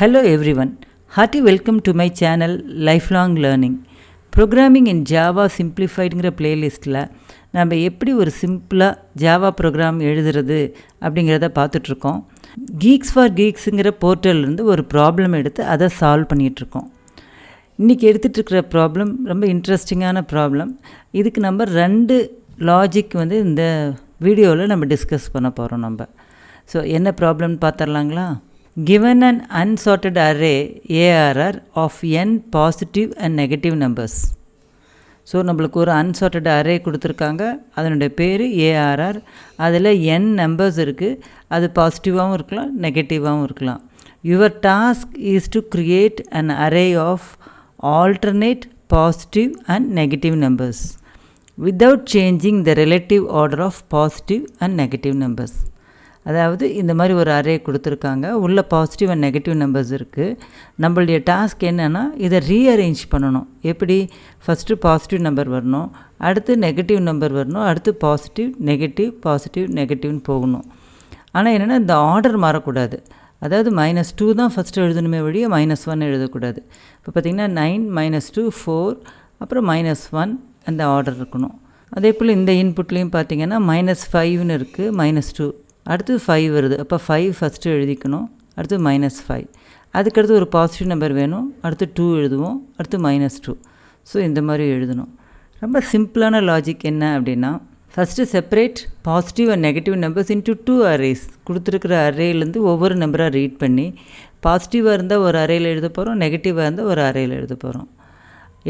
Hello everyone, hearty welcome to my channel Lifelong Learning. Programming in Java Simplifiedங்கிற பிளேலிஸ்ட்டில் நம்ம எப்படி ஒரு சிம்பிளாக ஜாவா ப்ரோக்ராம் எழுதுறது அப்படிங்கிறத பார்த்துட்ருக்கோம். கீக்ஸ் ஃபார் கீக்ஸுங்கிற போர்ட்டல்லேருந்து ஒரு ப்ராப்ளம் எடுத்து அதை சால்வ் பண்ணிகிட்ருக்கோம். இன்றைக்கி எடுத்துகிட்ருக்கிற ப்ராப்ளம் ரொம்ப இன்ட்ரெஸ்டிங்கான ப்ராப்ளம். இதுக்கு நம்ம 2 லாஜிக் இந்த வீடியோவில் நம்ம டிஸ்கஸ் பண்ண போகிறோம். ஸோ என்ன ப்ராப்ளம்னு பார்த்துடலாங்களா? Given an unsorted array Arr of n positive and negative numbers. So நம்மளுக்கு ஒரு unsorted array கொடுத்துருக்காங்க. அதனுடைய பேர் Arr. அதில் n நம்பர்ஸ் இருக்குது. அது பாசிட்டிவாகவும் இருக்கலாம், நெகட்டிவாகவும் இருக்கலாம். Your task is to create an array of alternate positive and negative numbers without changing the relative order of positive and negative numbers. அதாவது இந்த மாதிரி ஒரு அரே கொடுத்துருக்காங்க. உள்ள பாசிட்டிவ் அண்ட் நெகட்டிவ் நம்பர்ஸ் இருக்குது. நம்மளுடைய டாஸ்க் என்னென்னா இதை ரீஅரேஞ்ச் பண்ணணும். எப்படி? ஃபஸ்ட்டு பாசிட்டிவ் நம்பர் வரணும், அடுத்து நெகட்டிவ் நம்பர் வரணும், அடுத்து பாசிட்டிவ் நெகட்டிவ்னு போகணும். ஆனால் என்னென்னா இந்த ஆர்டர் மாறக்கூடாது. அதாவது -2 தான் ஃபஸ்ட்டு எழுதணுமே வழியே -1 எழுதக்கூடாது. இப்போ பார்த்திங்கன்னா 9 -2 4 அப்புறம் -1 அந்த ஆர்டர் இருக்கணும். அதே போல் இந்த இன்புட்லேயும் பார்த்திங்கன்னா -5ன்னு இருக்குது, -2 அடுத்து 5 வருது. அப்போ 5 ஃபஸ்ட்டு எழுதிக்கணும், அடுத்து -5. அதுக்கடுத்து ஒரு பாசிட்டிவ் நம்பர் வேணும், அடுத்து 2 எழுதுவோம், அடுத்து -2. ஸோ இந்த மாதிரி எழுதணும். ரொம்ப சிம்பிளான லாஜிக் என்ன அப்படின்னா, first separate positive and negative numbers into 2 arrays. கொடுத்துருக்குற அரேலேருந்து ஒவ்வொரு நம்பராக ரீட் பண்ணி பாசிட்டிவாக இருந்தால் ஒரு அரேயில் எழுத போகிறோம், நெகட்டிவாக இருந்தால் ஒரு அரேயில் எழுத போகிறோம்.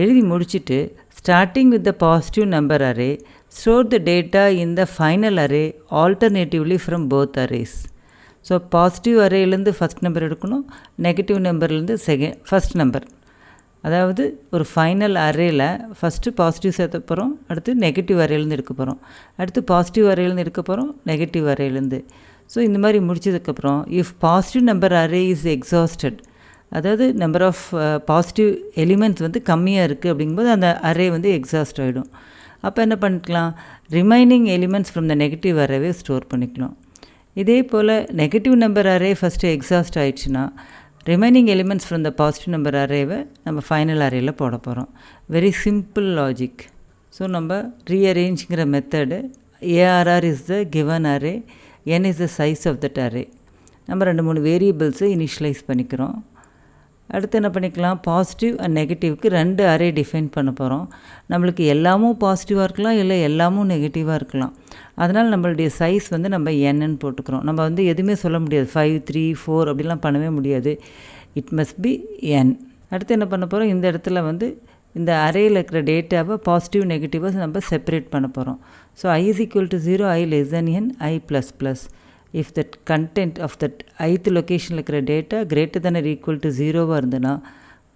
எழுதி முடிச்சுட்டு starting with the positive number array, store the data in the final array alternatively from both arrays. So positive அரேலேருந்து ஃபஸ்ட் நம்பர் எடுக்கணும், நெகட்டிவ் நம்பர்லேருந்து ஃபஸ்ட் நம்பர். அதாவது ஒரு ஃபைனல் அரேயில் ஃபஸ்ட்டு பாசிட்டிவ் சேர்த்த போகிறோம், அடுத்து நெகட்டிவ் அரேலேருந்து எடுக்க போகிறோம், அடுத்து பாசிட்டிவ் அரேலேருந்து எடுக்க போகிறோம், நெகட்டிவ் அரேலேருந்து. ஸோ இந்த மாதிரி முடிச்சதுக்கப்புறம் if positive number array is exhausted, அதாவது நம்பர் ஆஃப் பாசிட்டிவ் எலிமெண்ட்ஸ் கம்மியாக இருக்குது அப்படிங்கும்போது அந்த அரே எக்ஸாஸ்ட் ஆகிடும். அப்போ என்ன பண்ணிக்கலாம்? Remaining elements from the negative அரேவே ஸ்டோர் பண்ணிக்கலாம். இதே போல் negative number array first exhaust ஆகிடுச்சுன்னா remaining elements from the positive number அரேவை நம்ம ஃபைனல் அரேயில் போட போகிறோம். Very simple logic. ஸோ நம்ம ரீஅரேஞ்சுங்கிற method Arr is the given array, n is the size of that array. நம்ம 2-3 வேரியபிள்ஸை இனிஷியலைஸ் பண்ணிக்கிறோம். அடுத்து என்ன பண்ணிக்கலாம்? பாசிட்டிவ் அண்ட் நெகட்டிவ்க்கு 2 அரே டிஃபைன் பண்ண போகிறோம். நம்மளுக்கு எல்லாமும் பாசிட்டிவாக இருக்கலாம், இல்லை எல்லாமும் நெகட்டிவாக இருக்கலாம். அதனால் நம்மளுடைய சைஸ் நம்ம என்னன்னு போட்டுக்கிறோம். நம்ம எதுவுமே சொல்ல முடியாது, 5 3 4 அப்படிலாம் பண்ணவே முடியாது. It must be n. அடுத்து என்ன பண்ண போகிறோம்? இந்த இடத்துல இந்த அரேயில் இருக்கிற டேட்டாவை பாசிட்டிவ் நெகட்டிவாக நம்ம செப்பரேட் பண்ண போகிறோம். So i is equal to 0, i less than n, i plus plus. If that content of that ith லொக்கேஷனில் இருக்கிற data greater than or equal to 0வாக இருந்ததுன்னா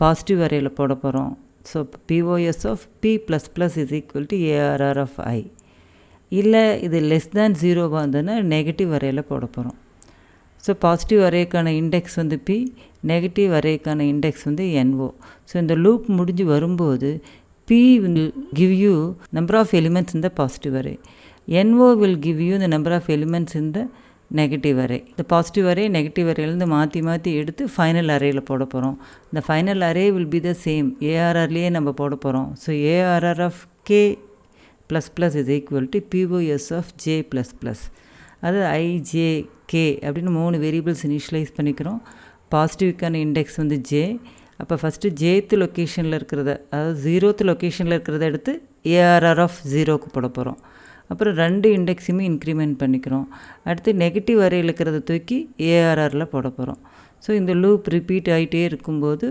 பாசிட்டிவ் அரேயில் போட போகிறோம். So POS of P ++ is equal to Arr of I. இல்லை இது less than 0வாக இருந்ததுன்னா negative அரேயில் போட போகிறோம். ஸோ பாசிட்டிவ் அரேக்கான இண்டெக்ஸ் P, நெகட்டிவ் அரேக்கான இண்டெக்ஸ் NO. ஸோ இந்த லூப் முடிஞ்சு வரும்போது P will give you number of elements in the positive array. NO will give you the number of elements in the negative array. இந்த positive array negative அரேலேருந்து மாற்றி எடுத்து final அரேயில் போட போகிறோம். இந்த final array will be the same, Arrலேயே நம்ம போட போகிறோம். So Arr of K ++ is equal to POS of J ++. அது I, J, K அப்படின்னு 3 வேரியபிள்ஸ் இனிஷியலைஸ் பண்ணிக்கிறோம். பாசிட்டிவ்க்கான இண்டெக்ஸ் J. அப்போ ஃபஸ்ட்டு ஜேத்து லொக்கேஷனில் இருக்கிறத, அதாவது 0th லொக்கேஷனில் இருக்கிறத எடுத்து Arr of 0க்கு போட போகிறோம். அப்புறம் 2 இண்டெக்ஸுமே இன்க்ரிமெண்ட் பண்ணிக்கிறோம். அடுத்து நெகட்டிவ் அரேயில் இருக்கிறத தூக்கி Arrல போட போகிறோம். ஸோ இந்த லூப் ரிப்பீட் ஆகிட்டே இருக்கும்போது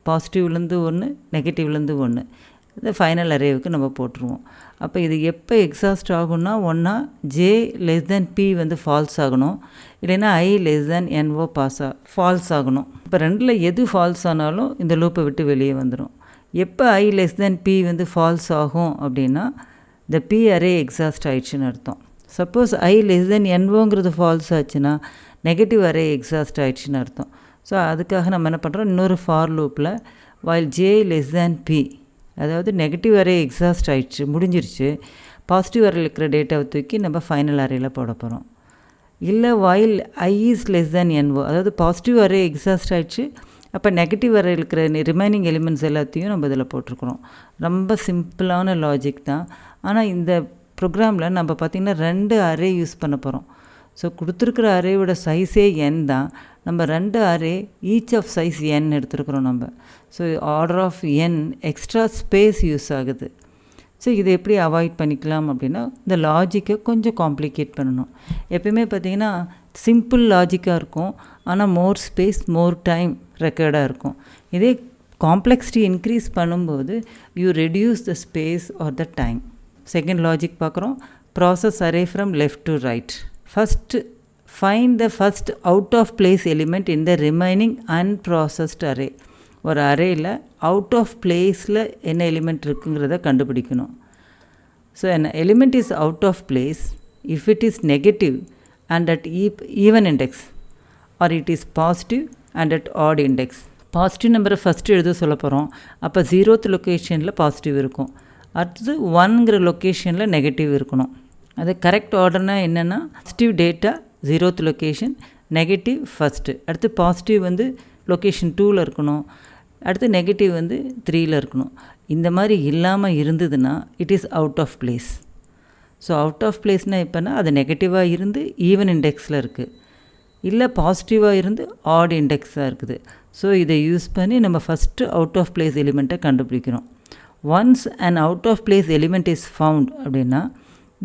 பாசிட்டிவ்லேருந்து 1, நெகட்டிவ்லேருந்து 1 இந்த ஃபைனல் அரேவுக்கு நம்ம போட்டுருவோம். அப்போ இது எப்போ எக்ஸாஸ்ட் ஆகும்னா, ஒன்றா J less than P false ஆகணும், இல்லைன்னா I less than NO false ஆகணும். இப்போ 2ல் எது ஃபால்ஸ் ஆனாலும் இந்த லூப்பை விட்டு வெளியே வந்துடும். எப்போ I less than P false ஆகும் அப்படின்னா இந்த P அரே எக்ஸாஸ்ட் ஆயிடுச்சுன்னு அர்த்தம். சப்போஸ் I less than NOங்கிறது ஃபால்ஸ் ஆச்சுன்னா நெகட்டிவ் அரே எக்ஸாஸ்ட் ஆயிடுச்சுன்னு அர்த்தம். ஸோ அதுக்காக நம்ம என்ன பண்ணுறோம்? இன்னொரு ஃபார் லூப்பில் while J less than P, அதாவது நெகட்டிவ் அரே எக்ஸாஸ்ட் ஆயிடுச்சு, முடிஞ்சிருச்சு, பாசிட்டிவ் அரேயில் இருக்கிற டேட்டாவை தூக்கி நம்ம ஃபைனல் அரேயில் போட போகிறோம். இல்லை while I is less than NO, அதாவது பாசிட்டிவ் அரே எக்ஸாஸ்ட் ஆயிடுச்சு, அப்போ நெகட்டிவ் வர இருக்கிற ரிமைனிங் எலிமெண்ட்ஸ் எல்லாத்தையும் நம்ம இதில் போட்டிருக்கிறோம். ரொம்ப சிம்பிளான லாஜிக் தான். ஆனால் இந்த ப்ரோக்ராமில் நம்ம பார்த்திங்கன்னா 2 அரே யூஸ் பண்ண போகிறோம். ஸோ கொடுத்துருக்குற அரேயோட சைஸே n தான். நம்ம 2 array each of size n எடுத்துருக்குறோம் நம்ம. So order of n extra space use ஆகுது. ஸோ இதை எப்படி அவாய்ட் பண்ணிக்கலாம் அப்படின்னா, இந்த லாஜிக்கை கொஞ்சம் காம்ப்ளிகேட் பண்ணணும். எப்பயுமே பார்த்திங்கன்னா சிம்பிள் லாஜிக்காக இருக்கும், ஆனால் மோர் ஸ்பேஸ் மோர் டைம் ரெக்கார்டாக இருக்கும். இதே காம்ப்ளெக்சிட்டி இன்க்ரீஸ் பண்ணும்போது you reduce the space or the time. Second logic பார்க்குறோம். Process array from left to right. First find the first out of place element in the remaining unprocessed array. ஒரு அரேயில் out of பிளேஸில் என்ன element இருக்குங்கிறத கண்டுபிடிக்கணும். So என்ன element is out of place if it is negative and at even index or it is positive and at odd index. Positive நம்பரை first எழுத சொல்ல போகிறோம். அப்போ 0th லொக்கேஷனில் பாசிட்டிவ் இருக்கும், அடுத்தது 1ங்கிற லொக்கேஷனில் நெகட்டிவ் இருக்கணும். அது கரெக்ட் ஆர்டர்னால் என்னென்னா, positive data 0th location, negative first, அடுத்து பாசிட்டிவ் வந்து லொக்கேஷன் 2ல் இருக்கணும், அடுத்து நெகட்டிவ் வந்து 3ல் இருக்கணும். இந்த மாதிரி இல்லாமல் இருந்ததுன்னா it is out of place. So out of பிளேஸ்னால் எப்போனா அது நெகட்டிவாக இருந்து ஈவன் இண்டெக்ஸில் இருக்குது, இல்லை பாசிட்டிவாக இருந்து ஆட் இண்டெக்ஸாக இருக்குது. ஸோ இதை யூஸ் பண்ணி நம்ம ஃபஸ்ட்டு அவுட் ஆஃப் பிளேஸ் எலிமெண்ட்டை கண்டுபிடிக்கிறோம். Once and out of place element is found அப்படின்னா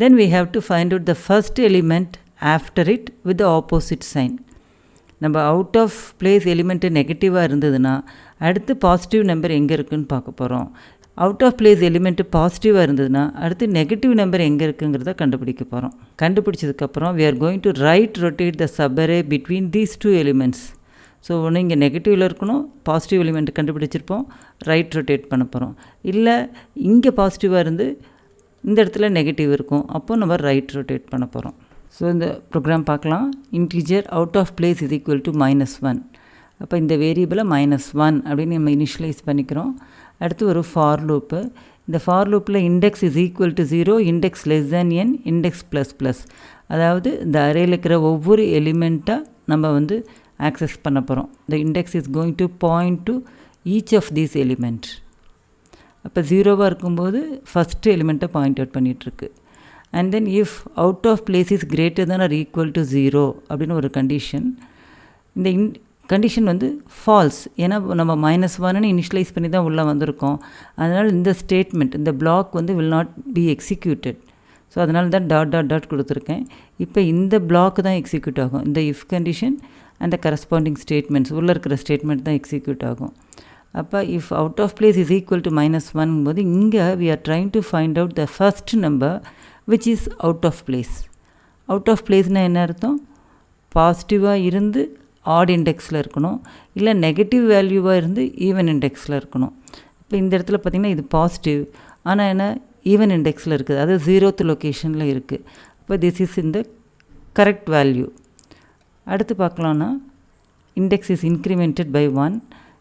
then we have to find out the first element after it with the opposite sign. நம்ம அவுட் ஆஃப் பிளேஸ் எலிமெண்ட்டு நெகட்டிவாக இருந்ததுன்னா அடுத்து positive number எங்கே இருக்குதுன்னு பார்க்க போகிறோம். அவுட் ஆஃப் பிளேஸ் எலிமெண்ட்டு பாசிட்டிவாக இருந்ததுன்னா அடுத்து நெகட்டிவ் நம்பர் எங்கே இருக்குங்கிறத கண்டுபிடிக்க போகிறோம். கண்டுபிடிச்சதுக்கப்புறம் we are going to right rotate the subarray between these 2 elements. So ஒன்று இங்கே நெகட்டிவில் இருக்கணும், பாசிட்டிவ் எலிமெண்ட் கண்டுபிடிச்சிருப்போம், ரைட் ரொட்டேட் பண்ண போகிறோம். இல்லை இங்கே பாசிட்டிவாக இருந்து இந்த இடத்துல நெகட்டிவ் இருக்கும், அப்போது நம்ம ரைட் ரொட்டேட் பண்ண போகிறோம். ஸோ இந்த ப்ரோக்ராம் பார்க்கலாம். Integer out of place is equal to -1. அப்போ இந்த வேரியபிளை -1 அப்படின்னு நம்ம இனிஷியலைஸ் பண்ணிக்கிறோம். அடுத்து ஒரு ஃபார் லூப்பு. இந்த ஃபார் லூப்பில் index is equal to 0, index less than n, index ++. அதாவது இந்த அரேயில் இருக்கிற ஒவ்வொரு எலிமெண்ட்டாக நம்ம வந்து ஆக்சஸ் பண்ண போகிறோம். The index is going to point to each of these element. அப்போ 0வாக இருக்கும்போது ஃபஸ்ட்டு எலிமெண்ட்டை பாயிண்ட் அவுட் பண்ணிகிட்ருக்கு. And then if out of place is greater than or equal to 0 அப்படின்னு ஒரு கண்டிஷன். இந்த கண்டிஷன் வந்து ஃபால்ஸ், ஏன்னா நம்ம -1ன்னு இனிஷியலைஸ் பண்ணி தான் உள்ளே வந்திருக்கோம். அதனால் இந்த ஸ்டேட்மெண்ட், இந்த பிளாக் வந்து will not be executed. So அதனால தான் டாட் கொடுத்துருக்கேன். இப்போ இந்த பிளாக் தான் எக்ஸிக்யூட் ஆகும். இந்த if condition and the corresponding statements உள்ளே இருக்கிற ஸ்டேட்மெண்ட் தான் எக்ஸிக்யூட் ஆகும். அப்போ if out of place is equal to -1 போது இங்கே we are trying to find out the first number which is out of place. Out of பிளேஸ்னால் என்ன அர்த்தம்? பாசிட்டிவாக இருந்து ஆட் இண்டெக்ஸில் இருக்கணும், இல்லை நெகட்டிவ் வேல்யூவாக இருந்து ஈவன் இண்டெக்ஸில் இருக்கணும். இப்போ இந்த இடத்துல பார்த்திங்கன்னா இது பாசிட்டிவ், ஆனால் என்ன ஈவன் இண்டெக்ஸில் இருக்குது, அது 0th லொக்கேஷனில் இருக்குது. அப்போ திஸ் இஸ் இந்த கரெக்ட் வேல்யூ. அடுத்து பார்க்கலான்னா இண்டெக்ஸ் இஸ் இன்க்ரிமெண்டட் பை 1.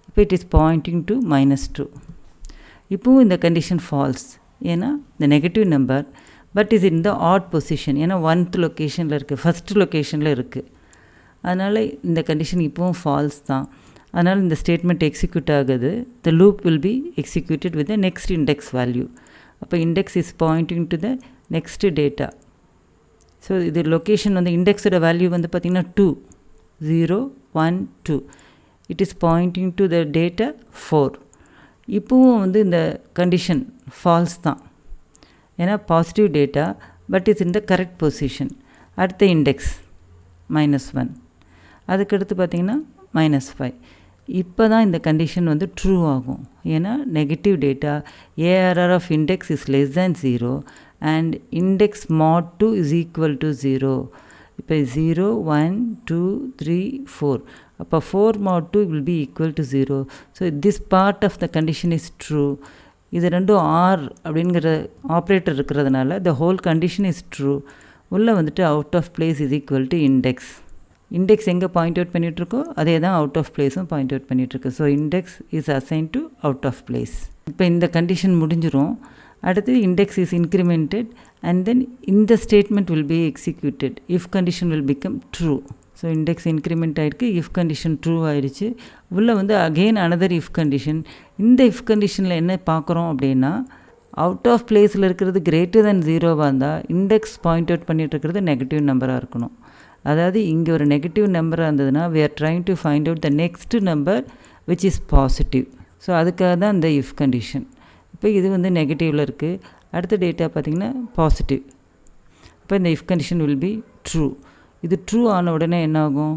இப்போ இட் இஸ் பாயிண்டிங் டு -2. இப்போவும் இந்த கண்டிஷன் ஃபால்ஸ், ஏன்னா இந்த negative number but is in the odd position, ஏன்னா 1th லொக்கேஷனில் இருக்குது, ஃபஸ்ட்டு லொக்கேஷனில் இருக்குது. அதனால் இந்த கண்டிஷன் இப்போவும் ஃபால்ஸ் தான். அதனால் இந்த ஸ்டேட்மெண்ட் எக்ஸிக்யூட் ஆகுது. The loop will be executed with the next index value. அப்போ index is pointing to the next data. So இது லொக்கேஷன் வந்து இண்டெக்ஸோட வேல்யூ வந்து பார்த்திங்கன்னா 2, 0, 1, 2. It is pointing to the data 4. இப்போவும் வந்து இந்த கண்டிஷன் ஃபால்ஸ் தான், ஏன்னா positive data but is in the correct position. அடுத்த இண்டெக்ஸ் -1, அதுக்கடுத்து பார்த்திங்கன்னா -5. இப்போ தான் இந்த கண்டிஷன் வந்து ட்ரூ ஆகும், ஏன்னா negative data ARR of index is less than 0 and index mod 2 is equal to 0. இப்போ 0, 1, 2, 3, 4. அப்போ 4 mod 2 will be equal to 0. So this part of the condition is true. இது ரெண்டும் ஆர் அப்படிங்கிற ஆப்ரேட்டர் இருக்கிறதுனால the whole condition is true. உள்ளே வந்துட்டு out of place is equal to index. Index எங்கே point out பண்ணிகிட்ருக்கோ அதே தான் அவுட் ஆஃப் பிளேஸும் பாயிண்ட் அவுட் பண்ணிகிட்ருக்கு. So index is assign to out of place. இப்போ இந்த கண்டிஷன் முடிஞ்சிடும். அடுத்து index is incremented and then இந்த statement will be executed if condition will become true. So index increment ஆகிருக்கு, இஃப் கண்டிஷன் ட்ரூ ஆயிடுச்சு. உள்ளே வந்து அகெயின் அனதர் இஃப் கண்டிஷன். இந்த இஃப் கண்டிஷனில் என்ன பார்க்குறோம் அப்படின்னா, அவுட் ஆஃப் பிளேஸில் இருக்கிறது கிரேட்டர் தென் 0வாக இருந்தால் இண்டெக்ஸ் பாயிண்ட் அவுட் பண்ணிகிட்டு இருக்கிறது நெகட்டிவ் நம்பராக இருக்கணும். அதாவது இங்கே ஒரு நெகட்டிவ் நம்பராக இருந்ததுன்னா we are trying to find out the next number which is positive. So அதுக்காக தான் இந்த இஃப் கண்டிஷன். இப்போ இது வந்து நெகட்டிவில் இருக்குது. அடுத்த டேட்டா பார்த்திங்கன்னா பாசிட்டிவ். இப்போ இந்த if condition will be true. இது ட்ரூ ஆன உடனே என்ன ஆகும்?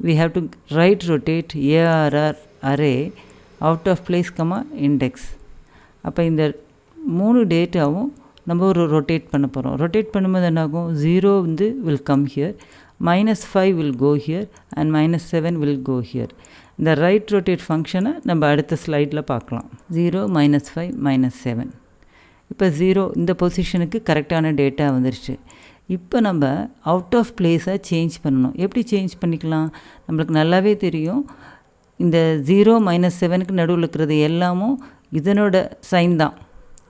we have to right rotate ARR array out of place, index. அப்போ இந்த 3 டேட்டாவும் நம்ம ஒரு ரொட்டேட் பண்ண போகிறோம். ரொட்டேட் பண்ணும்போது என்ன ஆகும்? 0 வந்து will come here, -5 will go here and -7 will go here. இந்த ரைட் ரொட்டேட் ஃபங்க்ஷனை நம்ம அடுத்த ஸ்லைடில் பார்க்கலாம். 0 -5 -7. இப்போ 0 இந்த பொசிஷனுக்கு கரெக்டான டேட்டா வந்துருச்சு. இப்போ நம்ம அவுட் ஆஃப் பிளேஸை சேஞ்ச் பண்ணணும். எப்படி சேஞ்ச் பண்ணிக்கலாம்? நம்மளுக்கு நல்லாவே தெரியும், இந்த 0 -7க்கு நடுவில் இருக்கிறது எல்லாமும் இதனோட சைன் தான்.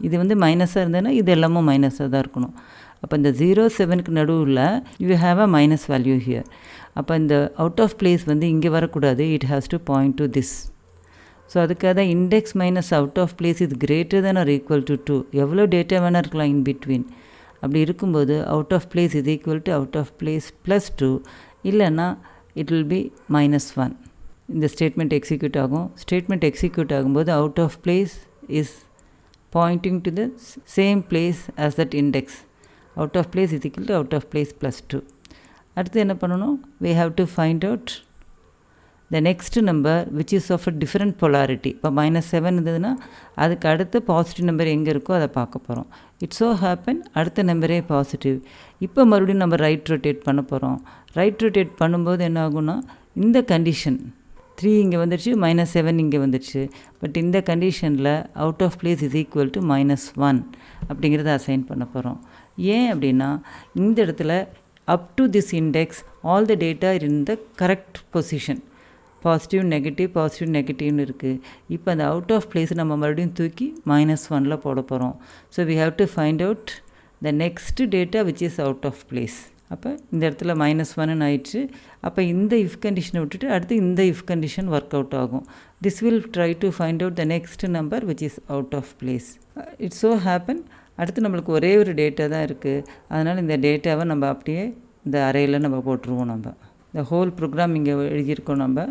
இது வந்து மைனஸாக இருந்ததுன்னா இது எல்லாமும் மைனஸாக தான் இருக்கணும். அப்போ இந்த 0 7க்கு நடுவில் you have a minus value here. அப்போ இந்த அவுட் ஆஃப் பிளேஸ் வந்து இங்கே வரக்கூடாது, it has to point to this. So அதுக்காக தான் index minus out of place இது greater than or equal to 2. எவ்வளோ டேட்டா வேணால் இருக்கலாம் இன் பிட்வீன். அப்படி இருக்கும்போது அவுட் ஆஃப் பிளேஸ் இது equal to out of place +2, இல்லைன்னா இட் வில் பி -1. இந்த ஸ்டேட்மெண்ட் எக்ஸிக்யூட் ஆகும். ஸ்டேட்மெண்ட் எக்ஸிக்யூட் ஆகும்போது out of place is pointing to the same place as that index. Out of place is equal to out of place +2. அடுத்து என்ன பண்ணணும்? we have to find out the next number which is of a different polarity. இப்போ -7 இருந்ததுன்னா அதுக்கு அடுத்த positive number எங்கே இருக்கோ அதை பார்க்க போகிறோம். இட் ஸோ ஹேப்பன் அடுத்த நம்பரே பாசிட்டிவ். இப்போ மறுபடியும் நம்ம ரைட் ரொட்டேட் பண்ண போகிறோம். ரைட் ரொட்டேட் பண்ணும்போது என்ன ஆகும்னா, இந்த கண்டிஷன் 3 இங்கே வந்துடுச்சு, -7 இங்கே வந்துடுச்சு. பட் இந்த கண்டிஷனில் out of place is equal to -1 அப்படிங்கிறத அசைன் பண்ண போகிறோம். ஏன் அப்படின்னா, இந்த இடத்துல up to this index all the data in the correct position. Positive நெகட்டிவ்னு இருக்குது. இப்போ அந்த அவுட் ஆஃப் பிளேஸ் நம்ம மறுபடியும் தூக்கி -1ல் போட போகிறோம். So we have to find out the next data which is out of place. அப்போ இந்த இடத்துல -1 ஆயிடுச்சு. அப்போ இந்த இஃப் கண்டிஷனை விட்டுட்டு அடுத்து இந்த இஃப் கண்டிஷன் ஒர்க் அவுட் ஆகும். This will try to find out the next number which is out of place. It so happen அடுத்து நம்மளுக்கு ஒரே ஒரு டேட்டா தான் இருக்குது. அதனால் இந்த டேட்டாவை நம்ம அப்படியே இந்த அரேயில் நம்ம போட்டுருவோம். நம்ம இந்த ஹோல் ப்ரோக்ராம் இங்கே எழுதியிருக்கோம். நம்ம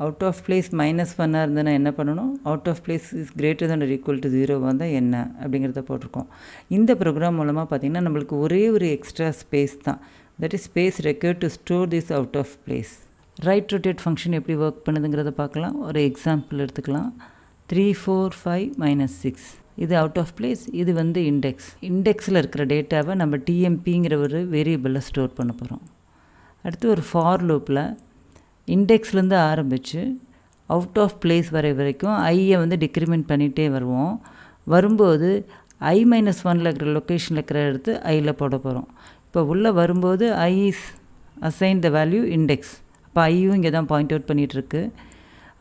அவுட் ஆஃப் பிளேஸ் -1 இருந்ததுன்னா என்ன பண்ணணும்? Out of place is greater than or equal to 0 வந்தால் என்ன அப்படிங்கிறத போட்டிருக்கோம். இந்த ப்ரோக்ராம் மூலமாக பார்த்திங்கன்னா நம்மளுக்கு ஒரே ஒரு எக்ஸ்ட்ரா ஸ்பேஸ் தான். that is space required to store this out of place. right rotate function எப்படி ஒர்க் பண்ணுதுங்கிறத பார்க்கலாம். ஒரு எக்ஸாம்பிள் எடுத்துக்கலாம். 3 4 5 -6 இது அவுட் ஆஃப் பிளேஸ். இது வந்து இண்டெக்ஸில் இருக்கிற டேட்டாவை நம்ம டிஎம்பிங்கிற ஒரு வேரியபிளில் ஸ்டோர் பண்ண போகிறோம். அடுத்து ஒரு ஃபார் லூப்பில் இண்டெக்ஸ்லேருந்து ஆரம்பித்து அவுட் ஆஃப் பிளேஸ் வரைக்கும் ஐயை வந்து டிக்ரிமெண்ட் பண்ணிகிட்டே வருவோம். வரும்போது i-1ல் இருக்கிற லொக்கேஷனில் இருக்கிற எடுத்து ஐயில் போட போகிறோம். இப்போ உள்ளே வரும்போது I is assign the value index. அப்போ ஐயும் இங்கே தான் பாயிண்ட் அவுட் பண்ணிகிட்ருக்கு.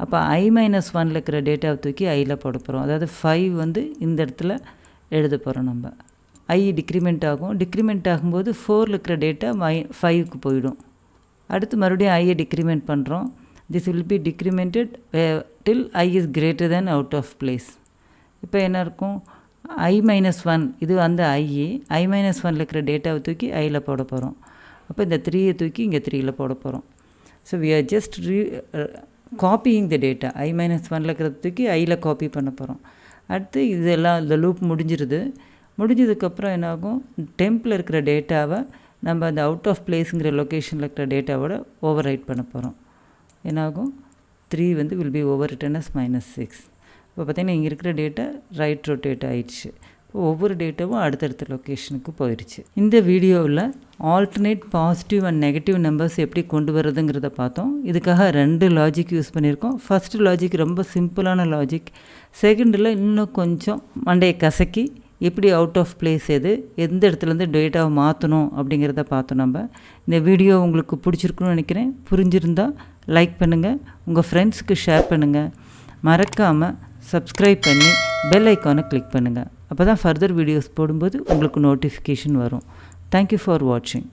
அப்போ i-1ல் இருக்கிற டேட்டாவை தூக்கி ஐயில் போட போகிறோம். அதாவது 5 வந்து இந்த இடத்துல எழுத போகிறோம். நம்ம ஐ டிக்ரிமெண்ட் ஆகும். டிக்ரிமெண்ட் ஆகும்போது 4ல் இருக்கிற டேட்டா 5க்கு போயிடும். அடுத்து மறுபடியும் ஐயை டிக்ரிமெண்ட் பண்ணுறோம். This will be decremented till I is greater than out of place. இப்போ என்ன இருக்கும்? i-1 இது அந்த i-1ல் இருக்கிற டேட்டாவை தூக்கி ஐயில் போட போகிறோம். அப்போ இந்த 3யை தூக்கி இங்கே 3யில் போட போகிறோம். So we are just copying the data. i-1ல் இருக்கிறத தூக்கி ஐயில் காப்பி பண்ண போகிறோம். அடுத்து இதெல்லாம் இந்த லூப் முடிஞ்சதுக்கப்புறம் என்னாகும்? டெம்பில் இருக்கிற டேட்டாவை நம்ம அந்த அவுட் ஆஃப் பிளேஸுங்கிற லொக்கேஷனில் இருக்கிற டேட்டாவோட ஓவர் ரைட் பண்ண போகிறோம். என்னாகும்? 3 வந்து will be overwritten as -6. இப்போ பார்த்திங்கன்னா இங்கே இருக்கிற டேட்டா ரைட் ரொட்டேட் ஆகிடுச்சு. இப்போ ஒவ்வொரு டேட்டாவும் அடுத்தடுத்த லொக்கேஷனுக்கு போயிடுச்சு. இந்த வீடியோவில் alternate positive and negative numbers எப்படி கொண்டு வரதுங்கிறத பார்த்தோம். இதுக்காக 2 லாஜிக் யூஸ் பண்ணியிருக்கோம். ஃபஸ்ட்டு லாஜிக் ரொம்ப சிம்பிளான லாஜிக். செகண்டில் இன்னும் கொஞ்சம் மண்டையை கசக்கி எப்படி அவுட் ஆஃப் பிளேஸ் எந்த இடத்துலேருந்து டேட்டாவை மாற்றணும் அப்படிங்கிறத பார்த்தோம். நம்ம இந்த வீடியோ உங்களுக்கு பிடிச்சிருக்குன்னு நினைக்கிறேன். புரிஞ்சிருந்தால் லைக் பண்ணுங்கள், உங்கள் ஃப்ரெண்ட்ஸுக்கு ஷேர் பண்ணுங்கள். மறக்காமல் சப்ஸ்கிரைப் பண்ணி பெல் ஐக்கானை கிளிக் பண்ணுங்கள். அப்போ தான் ஃபர்தர் வீடியோஸ் போடும்போது உங்களுக்கு நோட்டிஃபிகேஷன் வரும். தேங்க்யூ ஃபார் வாட்சிங்.